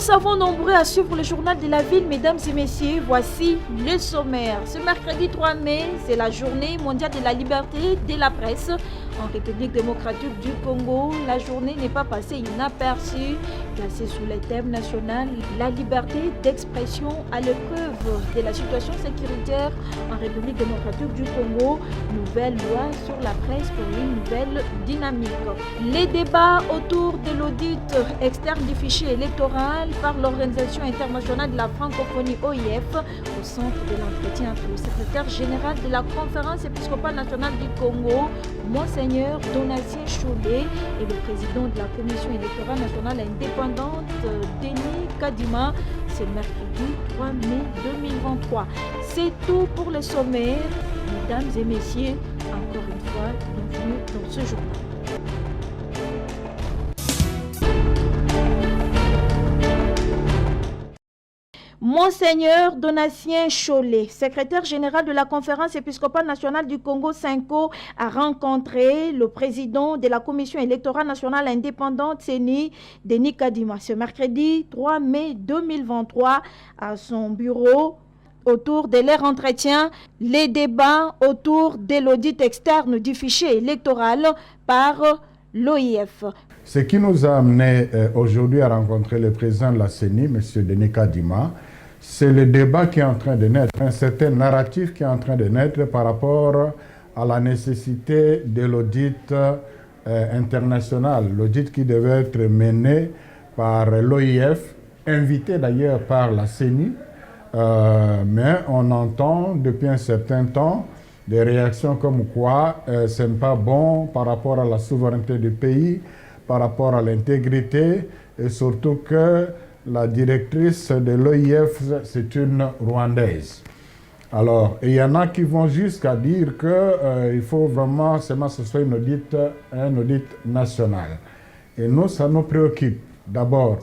savons nombreux à suivre le journal de la ville, mesdames et messieurs, voici le sommaire. Ce mercredi 3 mai, c'est la journée mondiale de la liberté de la presse. En République démocratique du Congo, la journée n'est pas passée inaperçue. Placée sous le thème national, la liberté d'expression à l'épreuve de la situation sécuritaire en République démocratique du Congo, nouvelle loi sur la presse pour une nouvelle dynamique. Les débats autour de l'audit externe du fichier électoral par l'Organisation internationale de la francophonie OIF au centre de l'entretien entre le secrétaire général de la conférence épiscopale nationale du Congo, Monseigneur Donatien Chollet, et le président de la commission électorale nationale indépendante, Denis Kadima, c'est mercredi 3 mai 2023. C'est tout pour le sommaire. Mesdames et messieurs, encore une fois, bienvenue dans ce journal. Monseigneur Donatien Chollet, secrétaire général de la conférence épiscopale nationale du Congo, SENCO, a rencontré le président de la commission électorale nationale indépendante, CENI, Denis Kadima, ce mercredi 3 mai 2023 à son bureau. Autour de leur entretien, les débats autour de l'audit externe du fichier électoral par l'OIF. Ce qui nous a amené aujourd'hui à rencontrer le président de la CENI, M. Denis Kadima, c'est le débat qui est en train de naître, un certain narratif qui est en train de naître par rapport à la nécessité de l'audit international, l'audit qui devait être mené par l'OIF, invité d'ailleurs par la CENI, mais on entend depuis un certain temps des réactions comme quoi ce n'est pas bon par rapport à la souveraineté du pays, par rapport à l'intégrité, et surtout que la directrice de l'OIF, c'est une Rwandaise. Alors, il y en a qui vont jusqu'à dire qu'il faut vraiment seulement que ce soit un audit national. Et nous, ça nous préoccupe. D'abord,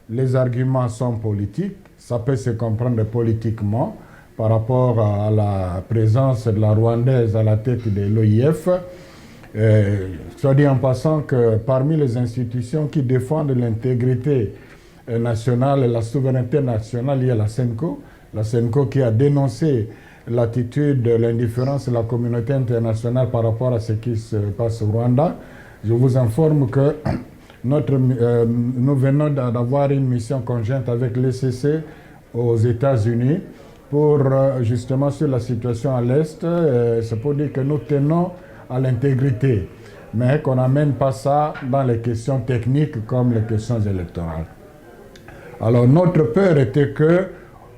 les arguments sont politiques, ça peut se comprendre politiquement par rapport à la présence de la Rwandaise à la tête de l'OIF. Soit dit en passant que parmi les institutions qui défendent l'intégrité nationale et la souveraineté nationale, il y a la SENCO qui a dénoncé l'attitude, l'indifférence de la communauté internationale par rapport à ce qui se passe au Rwanda. Je vous informe que nous venons d'avoir une mission conjointe avec l'ECC aux États-Unis pour justement sur la situation à l'Est. C'est pour dire que nous tenons à l'intégrité, mais qu'on n'amène pas ça dans les questions techniques comme les questions électorales. Alors notre peur était que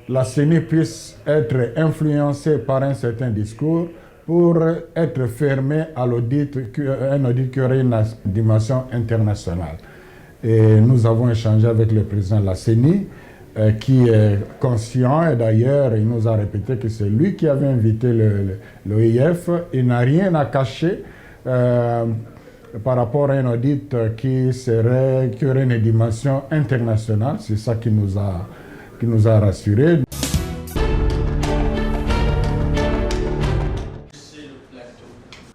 la CENI puisse être influencée par un certain discours pour être fermée à l'audit, un audit qui aurait une dimension internationale. Et nous avons échangé avec le président de la CENI, qui est conscient, et d'ailleurs il nous a répété que c'est lui qui avait invité l'OIF. Il n'a rien à cacher par rapport à un audit qui aurait une dimension internationale. C'est ça qui nous a rassurés.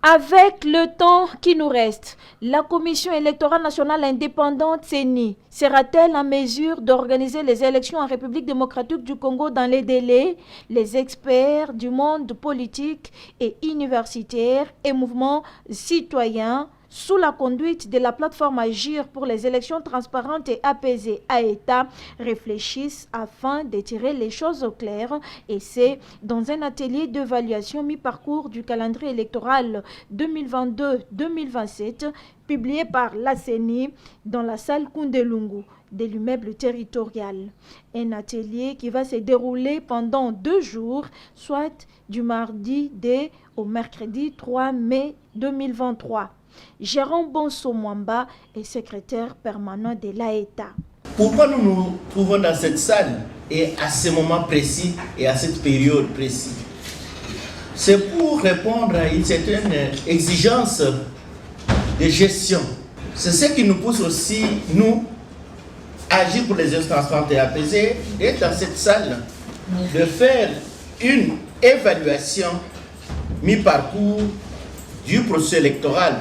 Avec le temps qui nous reste, la Commission électorale nationale indépendante CENI sera-t-elle en mesure d'organiser les élections en République démocratique du Congo dans les délais? Les experts du monde politique et universitaire et mouvements citoyens, sous la conduite de la plateforme Agir pour les élections transparentes et apaisées AETA, réfléchissent afin de tirer les choses au clair, et c'est dans un atelier d'évaluation mi-parcours du calendrier électoral 2022-2027 publié par la CENI dans la salle Kundelungu de l'immeuble territorial. Un atelier qui va se dérouler pendant 2 jours, soit du mardi 2 au mercredi 3 mai 2023. Jérôme Bonso-Mwamba est secrétaire permanent de l'AETA. Pourquoi nous nous trouvons dans cette salle et à ce moment précis et à cette période précise? C'est pour répondre à une certaine exigence de gestion. C'est ce qui nous pousse aussi, nous, à agir pour les élections transparentes et apaisées, d'être dans cette salle, de faire une évaluation mi-parcours du processus électoral,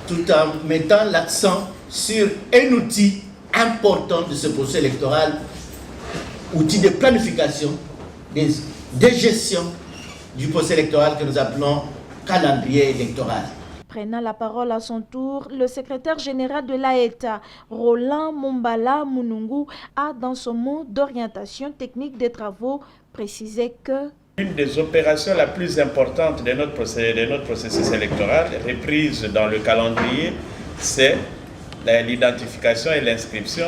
tout en mettant l'accent sur un outil importante de ce processus électoral, outil de planification, de gestion du processus électoral que nous appelons calendrier électoral. Prenant la parole à son tour, le secrétaire général de l'AETA, Roland Mombala Munungu, a dans son mot d'orientation technique des travaux précisé que une des opérations la plus importante de notre processus électoral, reprise dans le calendrier, c'est l'identification et l'inscription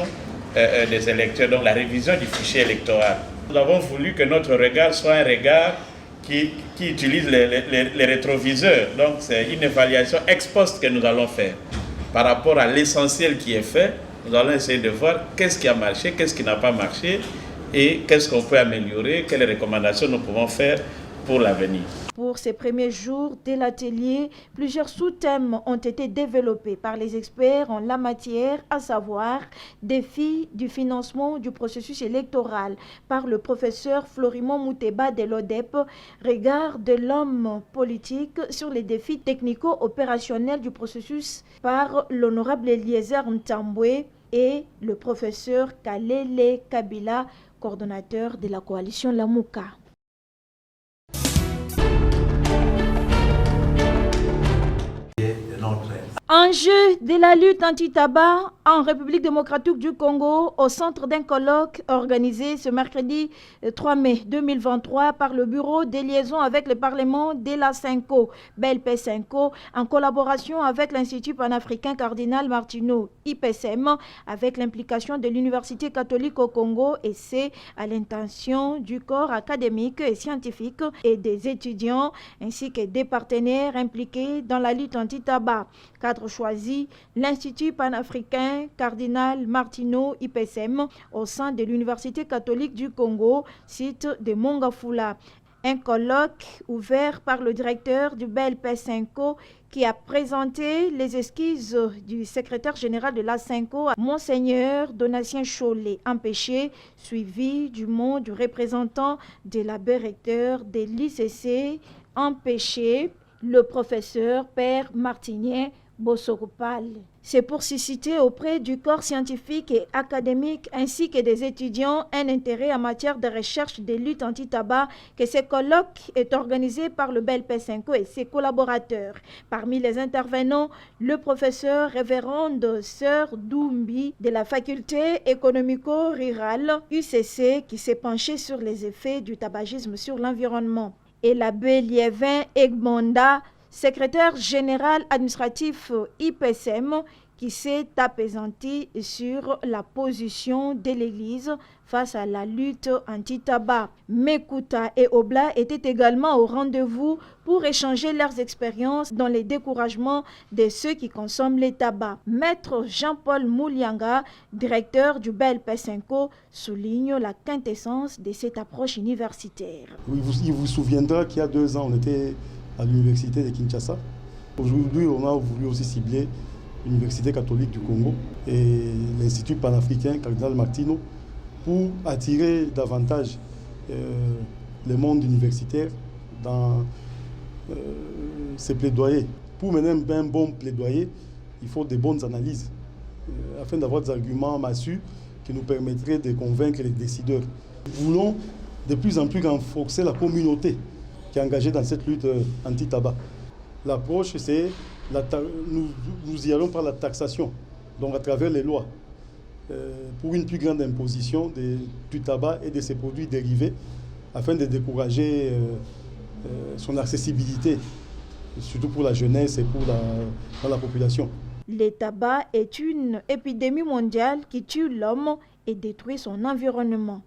des électeurs, donc la révision du fichier électoral. Nous avons voulu que notre regard soit un regard qui utilise les rétroviseurs. Donc c'est une évaluation ex post que nous allons faire. Par rapport à l'essentiel qui est fait, nous allons essayer de voir qu'est-ce qui a marché, qu'est-ce qui n'a pas marché et qu'est-ce qu'on peut améliorer, quelles recommandations nous pouvons faire pour l'avenir. Pour ces premiers jours de l'atelier, plusieurs sous-thèmes ont été développés par les experts en la matière, à savoir défis du financement du processus électoral par le professeur Florimond Mouteba de l'ODEP, regard de l'homme politique sur les défis technico-opérationnels du processus par l'honorable Eliezer Ntambwe et le professeur Kalele Kabila, coordonnateur de la coalition Lamouka. Enjeu de la lutte anti-tabac en République démocratique du Congo au centre d'un colloque organisé ce mercredi 3 mai 2023 par le Bureau des liaisons avec le Parlement de la CENCO, BLP-CENCO, en collaboration avec l'Institut panafricain Cardinal Martino, IPSM, avec l'implication de l'Université catholique au Congo et c'est à l'intention du corps académique et scientifique et des étudiants ainsi que des partenaires impliqués dans la lutte anti-tabac. Cadre choisi, l'Institut panafricain Cardinal Martino IPSM au sein de l'Université catholique du Congo, site de Mongafula. Un colloque ouvert par le directeur du BLP-CENCO qui a présenté les esquisses du secrétaire général de la CENCO, Monseigneur Donatien Cholet, empêché, suivi du mot du représentant de l'abbé recteur de l'ICC, empêché, le professeur Père Martinier Bosokopal. C'est pour susciter auprès du corps scientifique et académique ainsi que des étudiants un intérêt en matière de recherche de lutte anti-tabac que ce colloque est organisé par le BLP-CENCO et ses collaborateurs. Parmi les intervenants, le professeur révérende Sœur Doumbi de la faculté économico-rurale UCC qui s'est penché sur les effets du tabagisme sur l'environnement. Et l'abbé Liévin Egmonda, secrétaire général administratif IPSM, qui s'est apaisanti sur la position de l'Église face à la lutte anti-tabac. Mekuta et Obla étaient également au rendez-vous pour échanger leurs expériences dans les découragements de ceux qui consomment les tabacs. Maître Jean-Paul Moulianga, directeur du BLP-CENCO, souligne la quintessence de cette approche universitaire. Il vous souviendra qu'il y a 2 ans, on était à l'université de Kinshasa. Aujourd'hui, on a voulu aussi cibler l'Université catholique du Congo et l'Institut panafricain Cardinal Martino pour attirer davantage le monde universitaire dans ses plaidoyers. Pour mener un bon plaidoyer, il faut des bonnes analyses afin d'avoir des arguments massus qui nous permettraient de convaincre les décideurs. Nous voulons de plus en plus renforcer la communauté qui est engagée dans cette lutte anti-tabac. L'approche, c'est nous y allons par la taxation, donc à travers les lois, pour une plus grande imposition du tabac et de ses produits dérivés, afin de décourager son accessibilité, surtout pour la jeunesse et pour la population. Le tabac est une épidémie mondiale qui tue l'homme et détruit son environnement.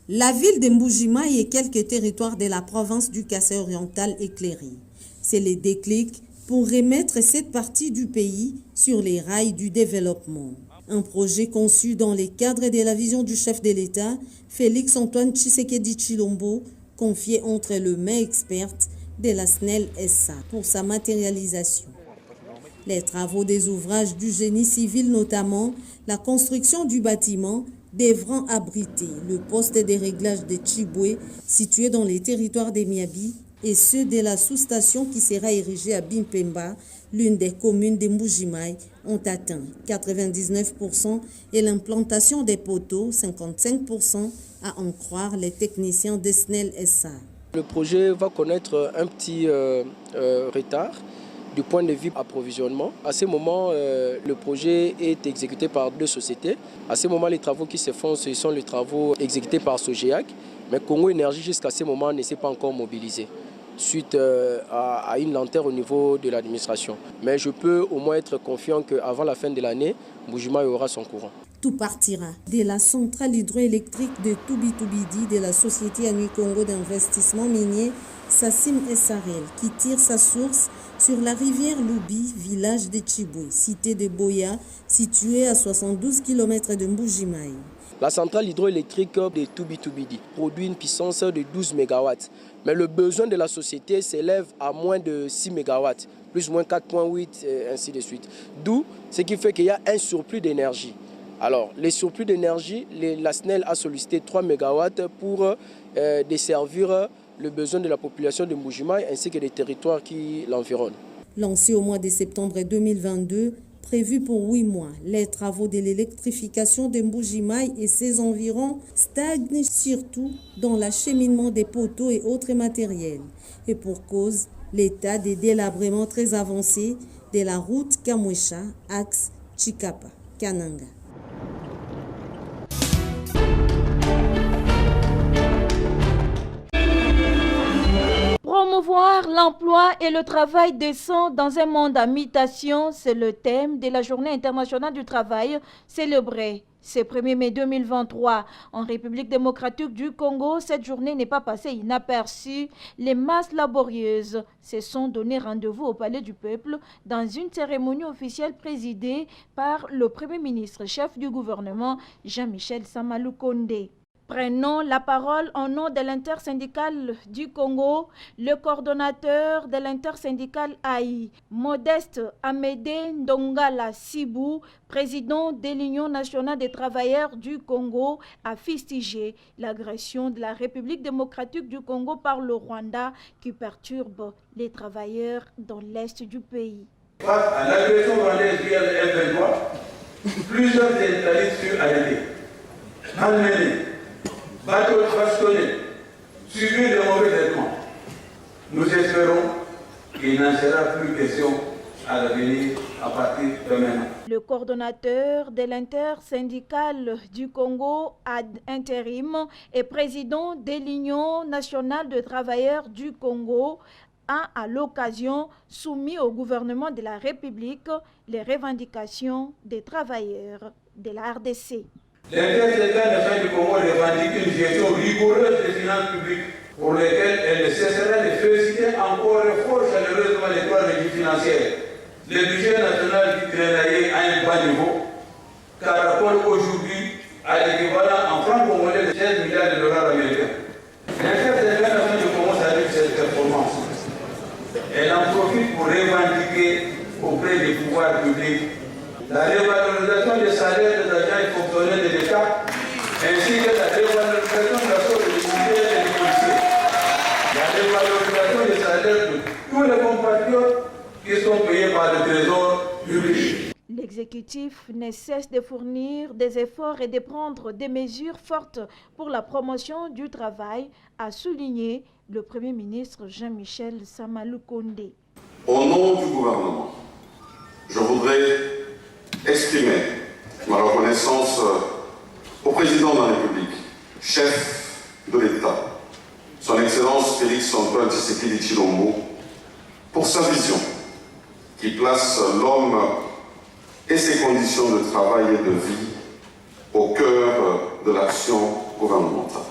La ville de Mbujimayi et quelques territoires de la province du Kassai oriental éclairés. C'est le déclic pour remettre cette partie du pays sur les rails du développement. Un projet conçu dans les cadres de la vision du chef de l'État, Félix-Antoine Tshisekedi Tshilombo, confié entre les mains expertes de la SNEL SA pour sa matérialisation. Les travaux des ouvrages du génie civil, notamment la construction du bâtiment, devront abriter le poste de réglage de Tchiboué situé dans les territoires des Miabi et ceux de la sous-station qui sera érigée à Bimpemba, l'une des communes de Mbuji-Mayi, ont atteint 99% et l'implantation des poteaux 55%, à en croire les techniciens de SNEL SA. Le projet va connaître un petit retard du point de vue approvisionnement. À ce moment, le projet est exécuté par 2 sociétés. À ce moment, les travaux qui se font, ce sont les travaux exécutés par Sogéac. Mais Congo Énergie, jusqu'à ce moment, ne s'est pas encore mobilisé suite à une lenteur au niveau de l'administration. Mais je peux au moins être confiant qu'avant la fin de l'année, Mbuji-Mayi aura son courant. Tout partira de la centrale hydroélectrique de Toubi-Toubidi de la société Anui Congo d'investissement minier Sassim SRL qui tire sa source sur la rivière Loubi, village de Tchiboué, cité de Boya, située à 72 km de Mbuji-Mayi. La centrale hydroélectrique de Toubi-Toubidi produit une puissance de 12 MW. Mais le besoin de la société s'élève à moins de 6 MW, plus ou moins 4,8 et ainsi de suite. D'où ce qui fait qu'il y a un surplus d'énergie. Alors, les surplus d'énergie, la SNEL a sollicité 3 MW pour desservir le besoin de la population de Mbuji-Mayi ainsi que des territoires qui l'environnent. Lancé au mois de septembre 2022, prévu pour 8 mois, les travaux de l'électrification de Mbuji-Mayi et ses environs stagnent surtout dans l'acheminement des poteaux et autres matériels. Et pour cause, l'état de délabrement très avancé de la route Kamwesha, axe Chikapa-Kananga. Promouvoir l'emploi et le travail décent dans un monde à mutation, c'est le thème de la Journée internationale du travail célébrée ce 1er mai 2023 en République démocratique du Congo. Cette journée n'est pas passée inaperçue. Les masses laborieuses se sont donné rendez-vous au Palais du Peuple dans une cérémonie officielle présidée par le Premier ministre, chef du gouvernement, Jean-Michel Samalukonde. Prenons la parole au nom de l'intersyndicale du Congo, le coordonnateur de l'intersyndicale AI, Modeste Amédée Ndongala Sibou, président de l'Union nationale des travailleurs du Congo, a fustigé l'agression de la République démocratique du Congo par le Rwanda qui perturbe les travailleurs dans l'est du pays. Face à l'agression rwandaise via le F-23, plusieurs syndicalistes furent arrêtés, malmenés, bastonnés, subir de mauvais traitements. Nous espérons qu'il n'en sera plus question à l'avenir à partir de maintenant. Le coordonnateur de l'intersyndicale du Congo ad intérim et président de l'Union nationale de travailleurs du Congo a à l'occasion soumis au gouvernement de la République les revendications des travailleurs de la RDC. L'intersyndicale nationale du Congo revendique une gestion rigoureuse des finances publiques pour lesquelles elle ne cessera de féliciter encore et fort chaleureusement les 3 régimes financières. Le budget national du Crénaillé a un bas niveau, car rapport aujourd'hui à l'équivalent en francs congolais de 16 milliards de dollars américains. L'intersyndicale nationale du Congo salue cette performance. Elle en profite pour revendiquer auprès des pouvoirs publics la revalorisation des salaires des agents et fonctionnaires de l'État, ainsi que la revalorisation de la solde des militaires et des policiers. La revalorisation des salaires de tous les compatriotes qui sont payés par le Trésor public. L'exécutif ne cesse de fournir des efforts et de prendre des mesures fortes pour la promotion du travail, a souligné le Premier ministre Jean-Michel Samalukonde. Au nom du gouvernement, je voudrais exprimer ma reconnaissance au président de la République, chef de l'État, son Excellence Félix-Antoine Tshisekedi Tshilombo, pour sa vision qui place l'homme et ses conditions de travail et de vie au cœur de l'action gouvernementale.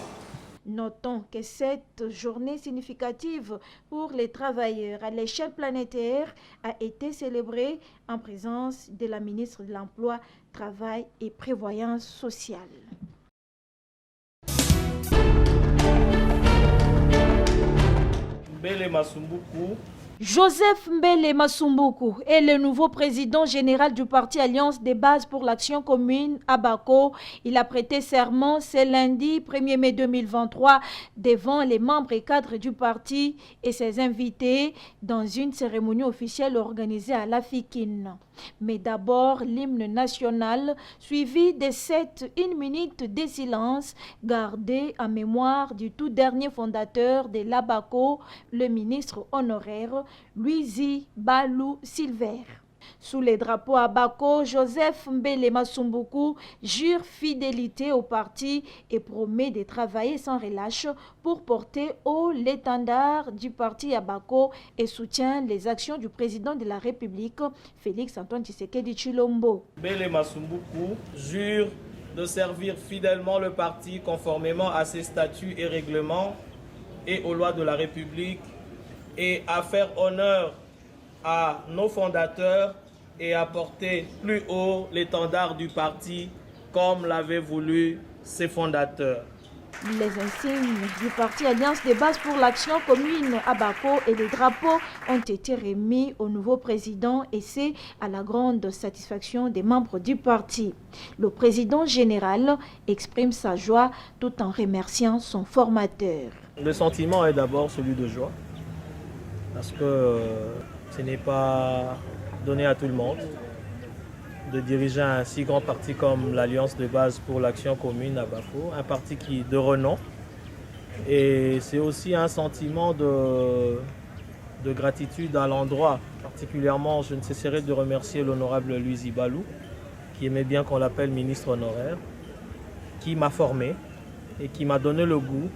Notons que cette journée significative pour les travailleurs à l'échelle planétaire a été célébrée en présence de la ministre de l'Emploi, Travail et Prévoyance sociale. Mbele Masumbuku Joseph Mbele Masumbuku est le nouveau président général du parti Alliance des bases pour l'action commune à Bako. Il a prêté serment ce lundi 1er mai 2023 devant les membres et cadres du parti et ses invités dans une cérémonie officielle organisée à l'Afikine. Mais d'abord l'hymne national suivi de 1 minute de silence gardé en mémoire du tout dernier fondateur de l'Abako, le ministre honoraire Luizi Balou Silver. Sous les drapeaux à Bako, Joseph Mbele Masumbuku jure fidélité au parti et promet de travailler sans relâche pour porter haut l'étendard du parti à Bako et soutient les actions du président de la République, Félix Antoine Tshisekedi Tshilombo. Mbele Masumbuku jure de servir fidèlement le parti conformément à ses statuts et règlements et aux lois de la République et à faire honneur à nos fondateurs et à porter plus haut l'étendard du parti comme l'avaient voulu ses fondateurs. Les insignes du parti Alliance des bases pour l'action commune à Bako et les drapeaux ont été remis au nouveau président et c'est à la grande satisfaction des membres du parti. Le président général exprime sa joie tout en remerciant son formateur. Le sentiment est d'abord celui de joie parce que ce n'est pas donné à tout le monde de diriger un si grand parti comme l'Alliance de base pour l'action commune à Bako, un parti de renom. Et c'est aussi un sentiment de gratitude à l'endroit. Particulièrement, je ne cesserai de remercier l'honorable Luizi Balou, qui aimait bien qu'on l'appelle ministre honoraire, qui m'a formé et qui m'a donné le goût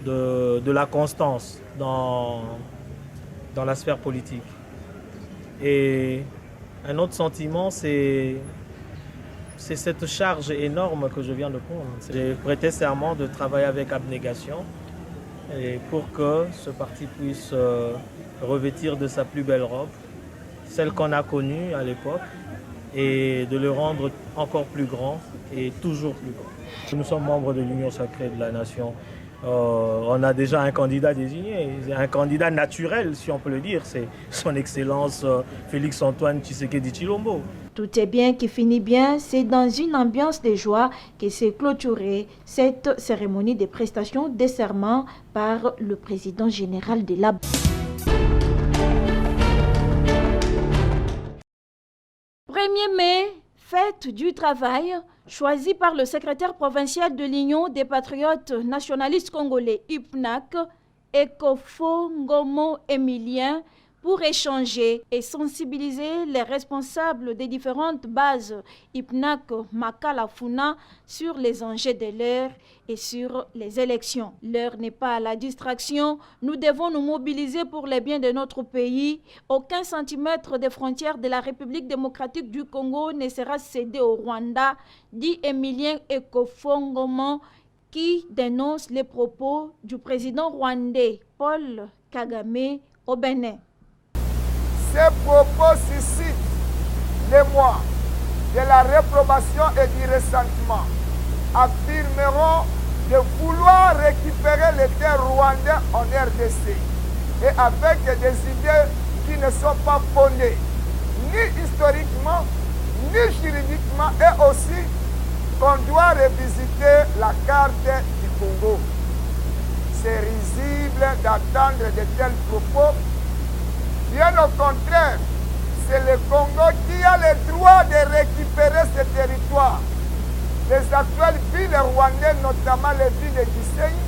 de la constance dans la sphère politique. Et un autre sentiment, c'est cette charge énorme que je viens de prendre. J'ai prêté serment de travailler avec abnégation et pour que ce parti puisse revêtir de sa plus belle robe, celle qu'on a connue à l'époque, et de le rendre encore plus grand et toujours plus grand. Nous sommes membres de l'Union sacrée de la nation. On a déjà un candidat désigné, un candidat naturel si on peut le dire, c'est son Excellence Félix Antoine Tshisekedi Tshilombo. Tout est bien qui finit bien, c'est dans une ambiance de joie que s'est clôturée cette cérémonie de prestation de serment par le président général de la... 1er mai, fête du travail, choisi par le secrétaire provincial de l'Union des patriotes nationalistes congolais, UPNAC, Ekofo Ngomo Emilien, pour échanger et sensibiliser les responsables des différentes bases UPNAC Makalafuna sur les enjeux de l'heure et sur les élections. L'heure n'est pas à la distraction. Nous devons nous mobiliser pour le bien de notre pays. Aucun centimètre des frontières de la République démocratique du Congo ne sera cédé au Rwanda, dit Emilien Ekofo Ngomo, qui dénonce les propos du président rwandais Paul Kagame au Bénin. Ces propos suscitent l'émoi de la réprobation et du ressentiment, affirmeront de vouloir récupérer les terres rwandais en RDC et avec des idées qui ne sont pas fondées, ni historiquement, ni juridiquement, et aussi qu'on doit revisiter la carte du Congo. C'est risible d'attendre de tels propos. Bien au contraire, c'est le Congo qui a le droit de récupérer ce territoire. Les actuelles villes rwandaises, notamment les villes de Gisenyi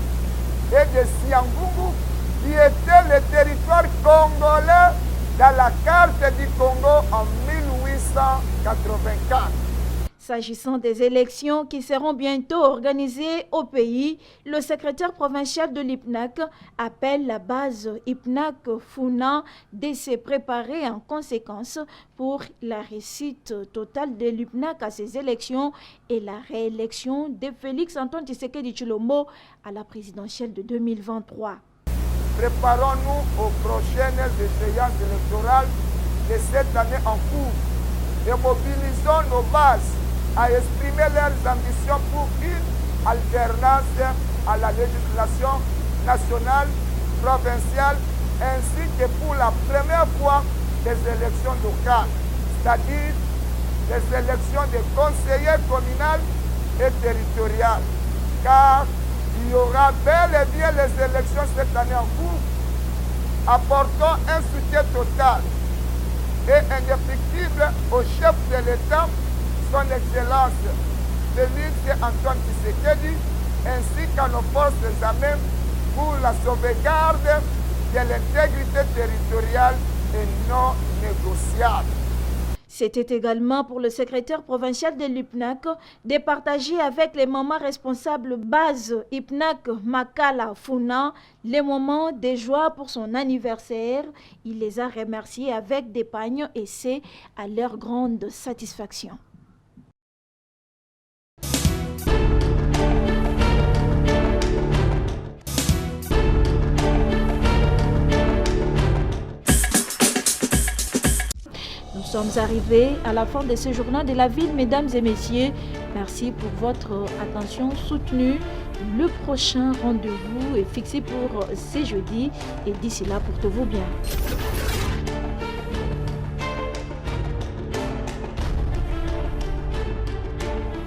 et de Siangungu, qui étaient le territoire congolais dans la carte du Congo en 1884. S'agissant des élections qui seront bientôt organisées au pays, le secrétaire provincial de l'IPNAC appelle la base IPNAC Funa de se préparer en conséquence pour la réussite totale de l'IPNAC à ces élections et la réélection de Félix Antoine Tshisekedi Tshilombo à la présidentielle de 2023. Préparons-nous aux prochaines échéances électorales de cette année en cours et mobilisons nos bases à exprimer leurs ambitions pour une alternance à la législation nationale, provinciale ainsi que pour la première fois des élections locales, c'est-à-dire les élections des conseillers communaux et territoriales, car il y aura bel et bien les élections cette année en cours. Apportons un soutien total et indéfectible au chef de l'État, son Excellence Félix Antoine Tshisekedi, ainsi qu'à nos forces armées pour la sauvegarde de l'intégrité territoriale et non négociable. C'était également pour le secrétaire provincial de l'IPNAC de partager avec les mamans responsables base IPNAC Makala Funa les moments de joie pour son anniversaire. Il les a remerciés avec des pagnes et c'est à leur grande satisfaction. Nous sommes arrivés à la fin de ce journal de la ville, mesdames et messieurs. Merci pour votre attention soutenue. Le prochain rendez-vous est fixé pour ce jeudi et d'ici là, portez-vous bien.